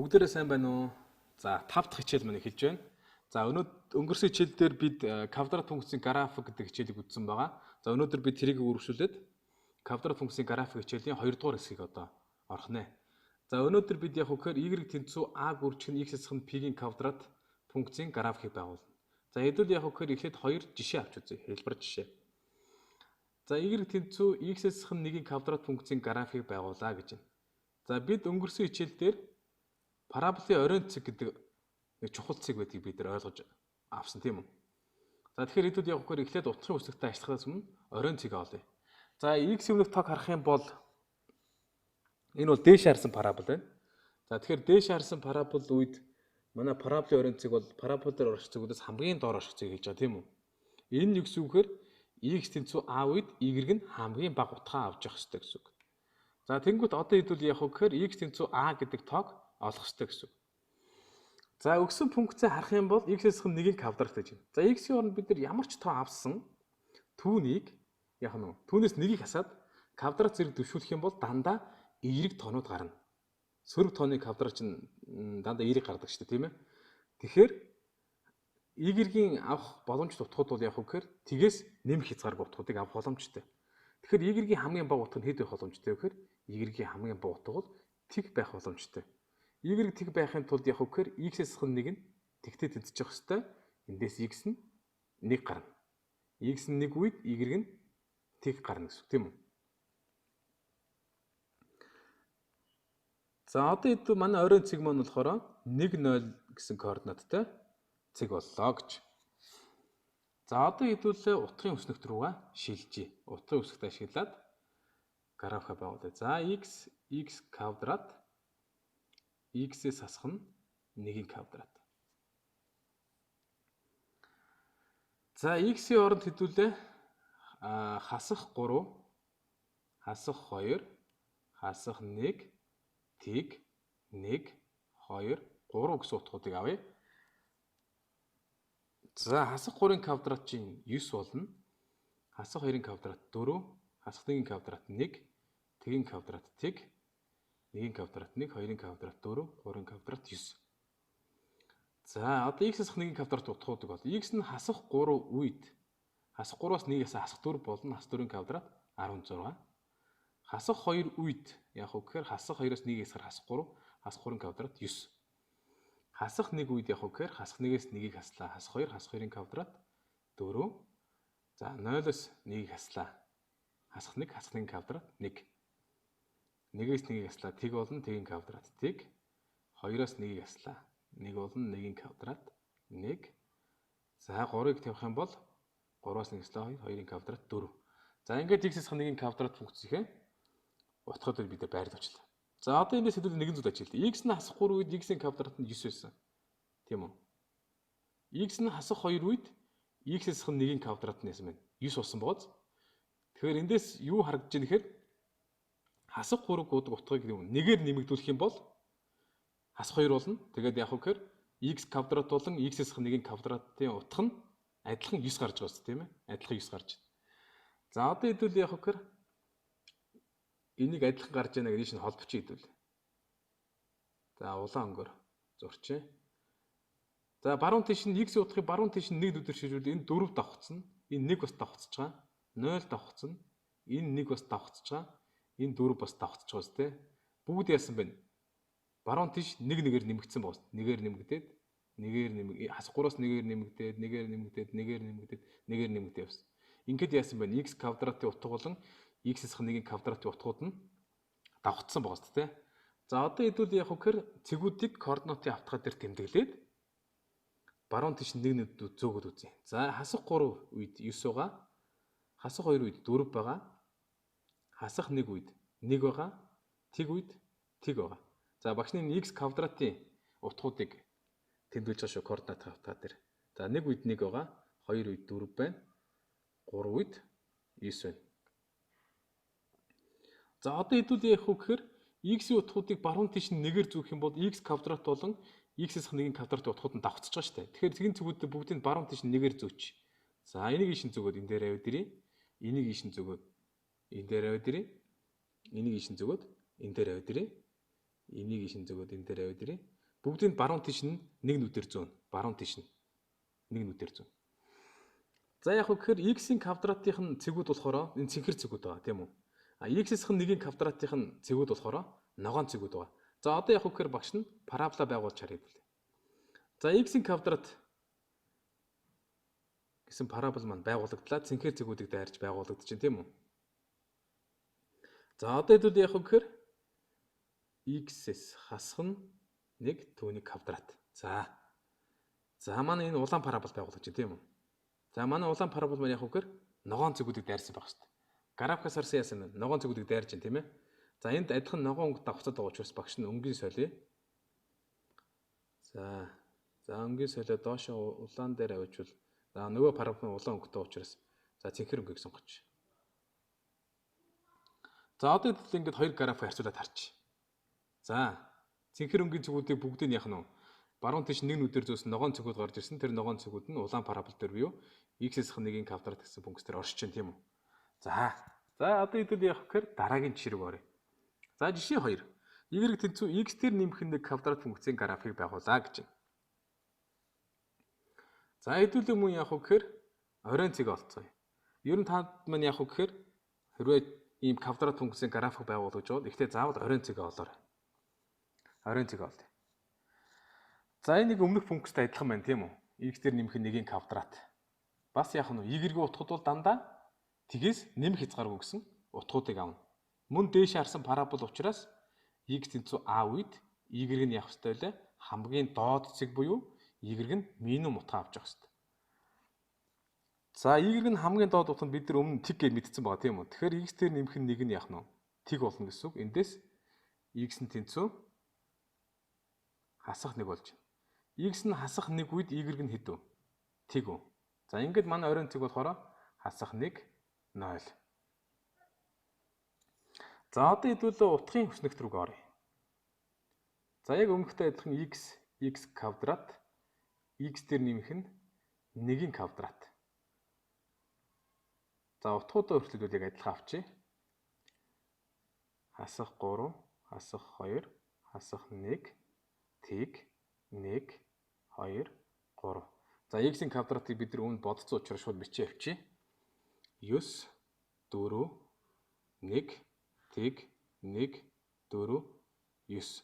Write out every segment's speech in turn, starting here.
Бүгдээрээ сайн байна уу? За, 5 дахь хичээл маань эхэлж байна. За, өнгөрсөн хичээлдээр бид квадрат функцийн график гэдэг хичээлийг үзсэн байгаа. За, өнөөдөр бид тэрийг үргэлжлүүлээд квадрат функцийн график хичээлийн 2 дугаар хэсгийг одоо орох нэ. За, өнөөдөр бид яг үхээр y тэнцүү a гүржих нь x-ийн pi-ийн квадрат функцийн графикийг байгуулна. За, хэдүүл яг үхээр эхлээд 2 жишээ авч үзье. Хэлбэр жишээ. За, y тэнцүү x-ийн 1-ийн квадрат функцийн графикийг байгуулаа гэж байна. За, бид өнгөрсөн хичээлдээр параболын оройн цэг гэдэг нэг чухал цэг байдгийг бид нар ойлгож авсан тийм үү. За тэгэхээр хэдүүд яг үгээр эхлээд утгын үсэгтээ ажиллахаас өмнө оройн цэг авъя. За x өмнөх тог харах юм бол энэ бол дээш харсан парабол байна. За тэгэхээр дээш харсан парабол үед манай параболын оройн цэг бол парабол дээр орох цэгүүдээс хамгийн доор орох цэг гэж байгаа тийм үү. Энэ нь юу гэсэн үг вэ? X тэнцүү a үед y нь хамгийн бага утгаа авч явах хэрэгтэй гэсэн үг. За тэнгуут одоо хэдүүл яг үгээр x тэнцүү a гэдэг тог олох хэрэгтэй гэсэн. За өгсөн функцээ харах юм бол x-ээс 1-ийн квадрат гэж байна. За x-ийн оронд бид нар ямар ч тоо авсан түүнийг яг нь түүнээс 1-ийг хасаад квадрат зэрэг дэвшүүлэх юм бол дандаа y тоонууд гарна. Сөрөг тооны квадрат чинь дандаа y гардаг шүү дээ тийм ээ. Тэгэхээр y-ийн авах боломжтой утгууд бол яг үгээр тгээс нэмэх хязгааргүй утгуудыг авах боломжтой. Тэгэхээр y-ийн хамгийн бага утга нь хэд байх боломжтой вэ гэхээр y-ийн хамгийн бага утга бол тэг байх боломжтой. Y тэг байхын тулд яг үгээр x-ээс 1 нь тэгтээ тэнцэж явах хэвээр эндээс x нь 1 гарна. X нь 1 үед y нь тэг гарна гэсэн үг тийм үү? За одоо хэд манай оройн цэг маань болохоор 1 0 гэсэн координаттай цэг боллоо гэж. За одоо хэдүүлээ утгын өснөгт рүүгээ шилжиж. Утгын өсгөт ашиглаад графика байгуулъя. За x квадрат x-ээс хасах нь 1-ийн квадрат. За x-ийн оронд хэдүүлээ хасах 3, хасах 2, хасах 1, тэг 1, 2, 3 гэсэн утгуудыг авъя. За хасах 3-ын квадрат чинь 9 болно. Хасах 2-ын квадрат 4, хасах 1-ийн квадрат 1, тэг-ийн квадрат тэг, 1-ийн квадрат 1, 2-ийн квадрат 4, 3-ийн квадрат 9. За одоо x-ээс 1-ийн квадрат утгуудыг бол x нь хасах 3 үед хасах 3-аас 1-ээс хасах 4 болно. Хасах 4-ийн квадрат 16. Хасах 2 үед яг уу гэхээр хасах 2-аас 1-ээс хасах 3, хасах 3-ийн квадрат 9. Хасах 1 үед яг уу гэхээр хасах 1-ээс 1-ийг хаслаа. Хасах 2, хасах 2-ийн квадрат 4. За 0-оос 1-ийг хаслаа. Хасах 1, хасах 1-ийн квадрат 1. 1-ээс 1-ийг хаслаа. Тэг болно. Тэг-ийн квадрат тэг. 2-оос 1-ийг хаслаа. 1 болно. 1-ийн квадрат 1. За 3-ыг тавих юм бол 3-аас 1 хаслаа 2, 2-ийн квадрат 4. За ингээд x-ээс 1-ийн квадрат функцийнхээ утгуудыг бид байрлуулчлаа. За одоо эндээс хэдүүл нэгэн зүйл ажиглая. X нь хасах 3 үед x-ийн квадрат нь 9 байсан. Тийм үү? X нь хасах 2 үед x-ээс 1-ийн квадрат нь яасан бэ? 9 болсон бооз. Тэгэхээр эндээс юу харагдаж байна гэхээр хасах 3 гэдэг утгыг нэгээр нэмэгдүүлэх юм бол хасах 2 болно. Тэгээд яг үгээр x квадрат болон x-ээс 1-ийн квадратын утга нь адилхан 9 гарч байгаа тийм ээ? Адилхан 9 гарч байна. За одоо хэдүүл яг үгээр энийг адилхан гарч яана гэж нь холбочих хэдүүл. За улаан өнгөөр зурчээ. За баруун тийш нь x-ийн утгыг баруун тийш нь 1 өдөр шижүүл энэ 4 давхцсан. Энэ 1 бас давхцж байгаа. 0 давхцсан. Энэ 1 бас давхцж байгаа. Энэ 4 бас давхцж байгаа зү тэ. Бүгд яасан бэ? Баруун тийш 1 нэгээр нэмэгдсэн боос. Нэгээр нэмэгдээд, нэгээр нэмэг хас 3-аас нэгээр нэмэгдээд, нэгээр нэмэгдээд, нэгээр нэмэгдээд, нэгээр нэмэгдээ явсан. Ингээд яасан бэ? X квадратын утга болон x-ээс 1-ийн квадратын утгууд нь давхцсан боос тэ. За одоо хэдүүл яг үхээр цэгүүдийг координатын автгаа дээр тэмдэглээд баруун тийш 1 зөөгөөд үзье. За хасах 3 үед 9 байгаа. Хасах 2 үед 4 байгаа. Хасах 1 үед 1 байгаа. Тэг үед тэг байгаа. За багшны x квадратын утгуудыг тэмдэглэж байгаа шүү координат автгаа дээр. За 1 үед 1 байгаа. 2 үед 4 байна. 3 үед 9 байна. За одоо хэдүүл яах вэ гэхээр x-ийн утгуудыг баруун тийш нэгээр зүүх юм бол x квадрат болон x-ээс 1-ийн квадратын утгууд нь давхцаж байгаа шүү дээ. Тэгэхээр тэгин цэгүүдээ бүгдийг баруун тийш нэгээр зүүч. За энийг ишин зүгөөд энэ дээр аваад ирье. Энийг ишин зүгөөд энэ дээр аваад ирье. Энийг ишин зүгөөд энэ дээр аваад ирье. Энийг ишин зүгөөд энэ дээр аваад ирье. Бүгдийн баруун тийш нь нэг нүдээр зүүн. Баруун тийш нь нэг нүдээр зүүн. За яг гэхээр x-ийн квадратын цэгүүд болохоор энэ цэнхэр цэгүүд байгаа тийм үү? X-ийн нэгийн квадратын цэгүүд болохоор ногоон цэгүүд байгаа. За одоо яг гэхээр багш нь парабола байгуулж харъя билээ. За x-ийн квадрат гэсэн парабол маань байгуулагдлаа. Цэнхэр цэгүүдийг дайрч байгуулагдчихэв тийм үү? За одоо хэдүүл яг гэхээр x-с хасах нь нэг түүний квадрат. За манай энэ улаан парабол байгуулагдчих тийм үү? За манай улаан парабол маань яг гэхээр ногоон цэгүүдийг дайрсан байх шүү дээ. Графикаас харсан яасан нь ногоон цэгүүдийг дайрж байна тийм ээ. За энд адилхан ногоон өнгө давхцаад байгаа учраас багш нь өнгийн солио. За өнгийн солио доош улаан дээр авчвал за нөгөө парабол улаан өнгөтэй учраас за цэнхэр өнгөийг сонгоч. За одоо ингэж хоёр график харьцуулаад харчих. За цэнхэр өнгийн цэгүүдийг бүгдийг яах нь вэ? Баруун тийш нэг нүдээр зөөсөн ногоон цэгүүд гарч ирсэн. Тэр ногоон цэгүүд нь улаан парабол дээр буюу x-с нэгийн квадрат гэсэн пункт дээр оршиж байна тийм үү? За одоо хэдүүл явах гэхээр дараагийн жишээ рүү оръё. За жишээ 2. Y тэнцүү x дээр нэмэх нэг квадрат функцийн график байгуулаа гэж байна. За хэдүүлээ мөн явах гэхээр оройн цэг олцгоё. Ер нь таад маань явах гэхээр хэрвээ ийм квадрат функцийн график байгуулж бол ихтэй заавал оройн цэгээ олоорой. Оройн цэг олъё. За энэ нэг өмнөх функцтэй адилхан байна тийм үү? X дээр нэмэх нэгийн квадрат. Бас яах нь Y-ийн утгууд бол дандаа тгээс нэмэх хязгааргүй гэсэн утгуудыг авна. Мөн дээш харсан парабол учраас x тэнцүү a үед y нь явах ёстой лээ хамгийн доод цэг буюу y нь минимум утга авч явах ёстой. За y нь хамгийн доод утганд бид нар өмнө тэг гэж мэдсэн байгаа тийм үү? Тэгэхээр x дээр нэмэх нэг нь яах нь тэг болно гэсэн үг. Эндээс x нь тэнцүү хасах нэг болж байна. X нь хасах нэг үед y нь хэд вэ? Тэг үү? За ингээд манай оройн цэг болохоор хасах 1 0. За одоо хэдүүлээ утгын хүснэгт рүү оръё. За яг өмнөхтэй адилхан x квадрат x дээр нэмэх нь 1-ийн квадрат. За утгуудаа өөрчлөлт яг адилхан авчи. Хасах 3, хасах 2, хасах 1, тэг 1 2 3. За x-ийн квадратыг бид нар өмнө бодцсон учраас шууд бичиж авчи. 9 4 1 тэг 1 4 9.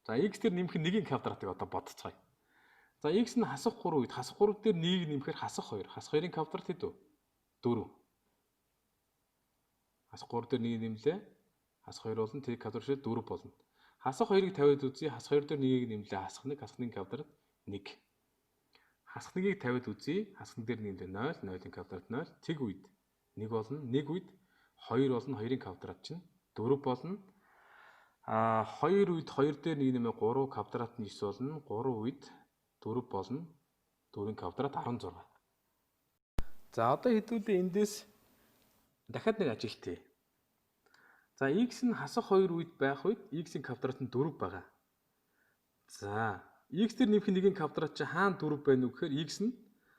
За x дээр нэмэх нэгийн квадратыг одоо бодцгоё. За x нь хасах 3 үед хасах 3 дээр 1-ийг нэмэхээр хасах 2. Хасах 2-ын квадрат хэд вэ? 4. Хасах 3 дээр 1-ийг нэмлээ. Хасах 2 болно. Тэг квадрат шиг 4 болно. Хасах 2-ыг 50-д үзье. Хасах 2 дээр 1-ийг нэмлээ. Хасах 1, хасах 1-ийн квадрат 1. Хасах 1-ийг 50-д үзье. Хасах 1 дээр нэмлээ 0, 0-ийн квадрат 0. Тэг үед 1 болно. 1 үед 2 болно. 2-ийн квадрат чинь 4 болно. 2 үед 2 дээр 1 нэмээ 3 квадрат нь 9 болно. 3 үед 4 болно. 4-ийн квадрат 16. За одоо хэдүүлээ эндээс дахиад нэг ажилтъя. За x нь хасах 2 үед байх үед x-ийн квадрат нь 4 байгаа. За x дээр нэмэх нэгийн квадрат чи хаана 4 байна вэ гэхээр x нь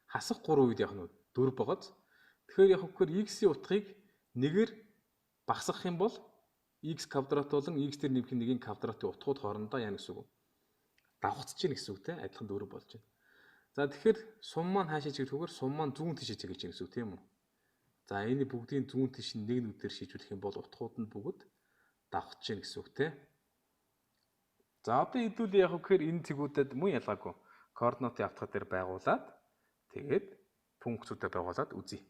хасах 3 үед явах нь 4 байгааз. Тэгэхээр яг хөөр x-ийн утгыг нэгээр багасгах юм бол x квадрат болон x дээр нэмэх нэгийн квадратын утгууд хоорондоо яа гэсэн үг вэ? Давхцаж гин гэсэн үг те адилхан 4 болж байна. За тэгэхээр сум маань хаашаа чиглэхээр сум маань зүүн тишээ чиглэж гин гэсэн үг тийм үү? За энэ бүгдийн зүүн тиш нь нэг нүдээр шийдвэрлэх юм бол утгууд нь бүгд давхж гин гэсэн үг те. За одоо хэдүүл яг гэхээр энэ цэгүүдэд мөн ялгаагүй координатын автгал дээр байгуулад тэгээд функцүүдэд байгуулад үзье.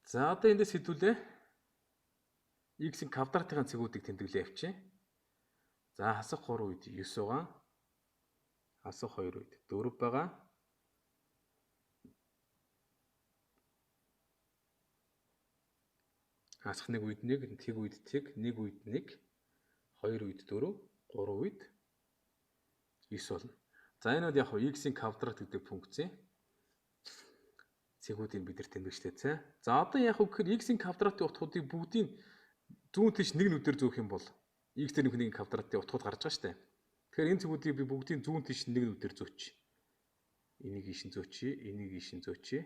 За одоо эндээс хэдүүлээ x-ийн квадратын цэгүүдийг тэмдэглээ явчих. За хасах 3 үед 9 байгаа. Хасах 2 үед 4 байгаа. Хасах 1 үед 1, тэг үед тэг, 1 үед 1, 2 үед 4, 3 үед 9 болно. За энэ бол яг x-ийн квадрат гэдэг функцийн цэгүүдийг бид нар тэмдэглэжлээ цаа. За одоо яг гэхээр x-ийн квадратын утгуудыг бүгдийг зүүн тийш нэг нүдээр зөөх юм бол x дээр нэг квадратын утгууд гарч байгаа шүү дээ. Тэгэхээр энэ цэгүүдийг би бүгдийг зүүн тийш нэг нүдээр зөөч. Энийг ийшин зөөчье, энийг ийшин зөөчье.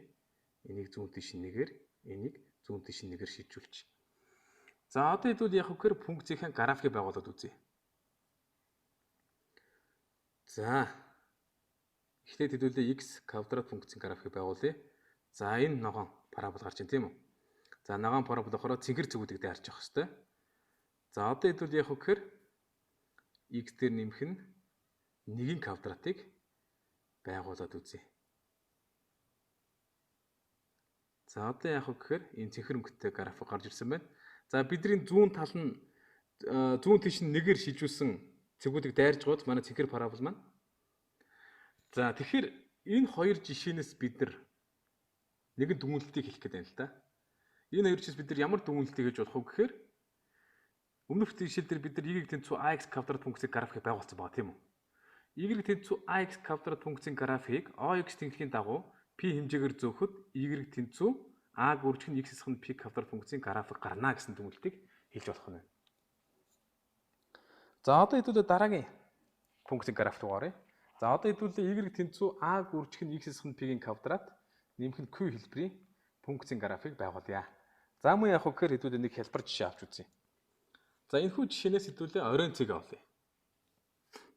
Энийг зүүн тийш нэгээр, энийг зүүн тийш нэгээр шийдвэрлэж. За одоо хэдүүл яг гэхээр функцийн графикийг байгуулад үзье. За. Эхлээд хэдүүлээ x квадрат функцийн график байгуулъя. За энэ ногоон парабол гарч ийн тийм үү? За ногоон парабол болохоор цэнхэр зүгүүдийг дайрч явах хэрэгтэй. За одоо хэдүүл яах вэ гэхээр x дээр нэмэх нь 1-ийн квадратыг байгуулад үзье. За одоо яах вэ гэхээр энэ цэнхэр өнгөтэй график гарч ирсэн байна. За бидний зүүн тал нь зүүн тийш нь нэгээр шилжүүлсэн цэгүүдийг дайрж гоод манай цэнхэр парабол маань. За тэгэхээр энэ хоёр жишээнээс бид нэгэн дүгнэлтийг хэлэх гээд байна л да. Энэ хоёр жишээс бид ямар дүгнэлтийг хийж болох вэ гэхээр өмнөх жишээлдэр бид y-ийг тэнцүү ax квадрат функцийн графикийг байгуулсан байгаа тийм үү? Y-ийг тэнцүү ax квадрат функцийн графикийг ox тэнхлийн дагуу p хэмжээгээр зөөхөд y-ийг тэнцүү a гүржих нь x-ийн p квадрат функцийн график гарна гэсэн дүгнэлтийг хэлж болох нь. За одоо хэдүүлээ дараагийн функцийн график руу оръё. За одоо хэдүүлээ y тэнцүү a гүржих нь x-ийн p-ийн квадрат нэмэх нь q хэлбэрийн функцийн график байгуулъя. За мөн яг гэхээр хэдүүлээ нэг хялбар жишээ авч үзье. За энэхүү жишээнээс хэдүүлээ оройн цэг авлаа.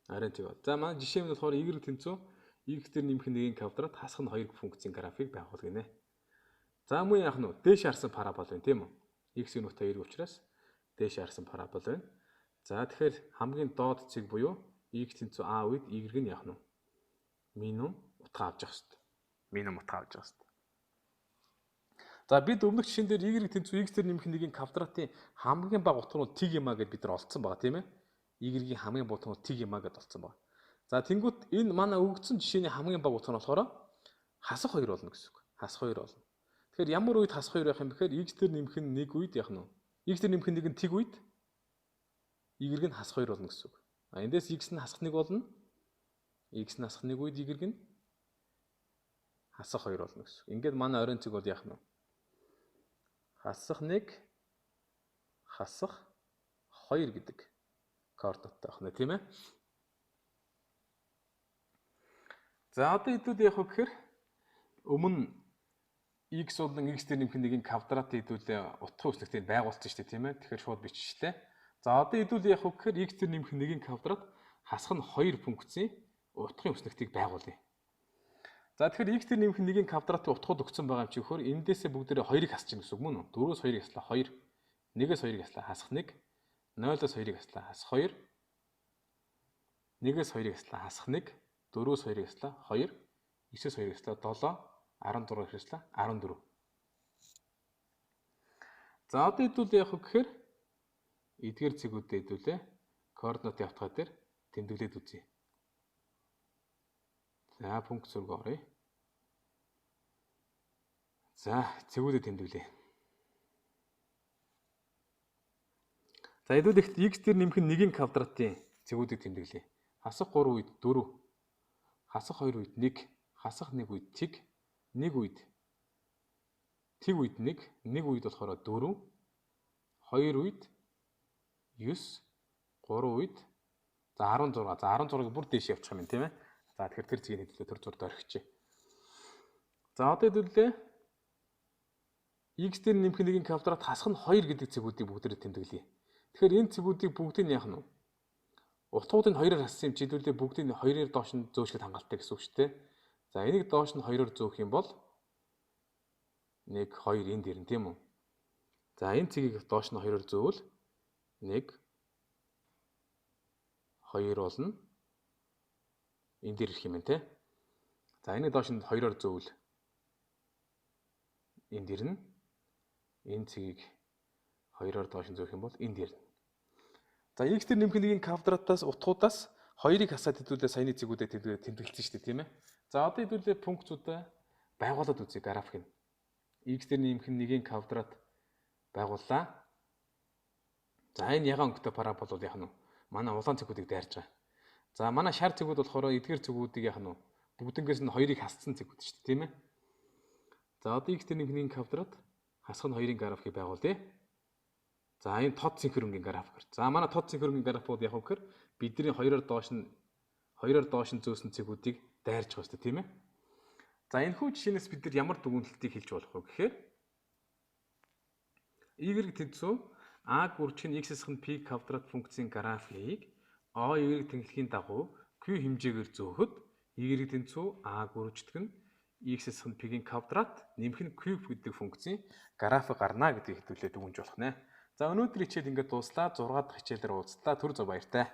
Оройн цэг. За маань жишээ нь болохоор y тэнцүү x дээр нэмэх нь 1-ийн квадрат хасах нь 2 функцийн график байгуулгийнэ. За мөн яг нь дээш харсан парабол байна тийм үү? X нөхөд 2 учраас дээш харсан парабол байна. За тэгэхээр хамгийн доод цэг буюу x тэнцүү a үед y нь яг нь минимум утга авч явах хэрэгтэй. Минимум утга авч явах хэрэгтэй. За бид өмнөх жишээн дээр y тэнцүү x дээр нэмэх 1-ийн квадратын хамгийн бага утга нь тэг юм а гэдээ бид нар олдсон байгаа тийм ээ. Y-ийн хамгийн бага утга нь тэг юм а гэдээ олдсон байгаа. За тэнгуут энэ манай өгөгдсөн жишээний хамгийн бага утга нь болохоор хасах 2 болно гэсэн үг. Хасах 2 болно. Тэгэхээр ямар үед хасах 2 байх юм бэхээр x дээр нэмэх нь 1 үед яах нь вэ? X дээр нэмэх нь 1 нь тэг үед y нь хасах 2 болно гэсэн үг. А эндээс x нь хасах 1 болно. X нь хасах 1 үед y нь хасах 2 болно гэсэн үг. Ингээд манай оройн цэг бол яах нь вэ? Хасах 1 хасах 2 гэдэг координаттай байна тийм ээ. За одоо хэдүүд яах вэ гэхээр өмнө x болон x дээр нэмэх 1-ийн квадрат хэдүүлээ утгын үслэгтийг байгуулсан шүү дээ тийм ээ. Тэгэхээр шууд биччихлээ. За одоо хэдүүл яах вэ гэхээр x дээр нэмэх 1-ийн квадрат хасах нь 2 функцийн утгын үслэгтийг байгуулъя. За тэгэхээр x дээр нэмэх 1-ийн квадратын утгууд өгсөн байгаа юм чи хөр эндээсээ бүгдээрээ 2-ыг хасчих гэсэн үг мөн үү? 4-өөс 2-ыг хаслаа 2, 1-ээс 2-ыг хаслаа хасах 1, 0-оос 2-ыг хаслаа хасах 2, 1-ээс 2-ыг хаслаа хасах 1, 4-өөс 2-ыг хаслаа 2, 9-ээс 2-ыг хаслаа 7, 16-ыг хаслаа 14. За одоо хэдүүл яах вэ гэхээр эдгээр цэгүүдэд хэдүүлээ координат явтгай дээр тэмдэглээд үзье. За пункт зураг оръё. За цэгүүдэд тэмдэглэе. За хэдүүл ихт x дээр нэмэх 1-ийн квадратын цэгүүдийг тэмдэглэе. Хасах 3 үед 4, хасах 2 үед 1, хасах 1 үед тэг, 1 үед тэг үед 1, 1 үед болохоор 4, 2 үед 9, 3 үед за 16. За 16-ыг бүр дээш явуучих юм тийм ээ. За тэгэхээр тэр зэгийн хэдүүлээ төр зурд орхичих. За одоо хэдүүлээ x дээр нэмэх 1-ийн квадрат хасах нь 2 гэдэг цэгүүдийг бүгдээрээ тэмдэглэе. Тэгэхээр энэ цэгүүдийг бүгдийг нь яах нь вэ? Утгуудыг 2-оор хассан юм чи хэдүүлээ бүгдийг нь 2-оор доош нь зөөчгөд хангалттай гэсэн үг шүү дээ. За энийг доош нь 2-оор зөөх юм бол 1 2 энд ирнэ тийм үү? За энэ цэгийг доош нь 2-оор зөөвөл 1 2 болно. Энд дээр ирэх юм байна те. За энийг доош нь 2-оор зөөвөл энд ирнэ. Энэ цэгийг 2-оор доош нь зөөх юм бол энд ирнэ. За x дээр нэмэх 1-ийн квадратаас утгуудаас 2-ыг хасаад хэдүүлээ саяны цэгүүдэд тэмдэглэсэн шүү дээ тийм ээ. За одоо хэдүүлээ пунктуудаа байгуулад үзье график нь. X дээр нэмэх 1-ийн квадрат байгууллаа. За энэ ягаан өнгөтэй парабол бол яах нь вэ? Манай улаан цэгүүдийг дайрж байгаа. За манай шар цэгүүд болохоор эдгээр цэгүүдийг яах нь вэ? Бүгднгээс нь 2-ыг хассан цэгүүд шүү дээ тийм ээ. За одоо x дээр нэмэх 1-ийн квадрат хасах нь 2-ын графикийг байгуулъя. За энэ тод цэнхэр өнгийн график. За манай тод цэнхэр өнгийн графикууд яг гэхээр бидний 2-оор доош нь зөөсөн цэгүүдийг дайрж байгаа шүү дээ тийм ээ. За энэ хүү жишээнээс бид нар ямар дүгнэлтийг хэлж болох вэ гэхээр y тэнцүү a гүржих нь x-ийн p квадрат функцийн графикийг o y тэнхлэхийн дагуу Q хэмжээгээр зөөхөд Y-ийн тэнцүү А гүрждэг нь X-с P-ийн квадрат нэмэх нь Q гэдэг функцийн график гарна гэдгийг хэвлээд өгөнж болох нэ. За өнөөдөр хичээл ингээд дууслаа. 6 дахь хичээлээр уулзлаа. Түр зав баяртай.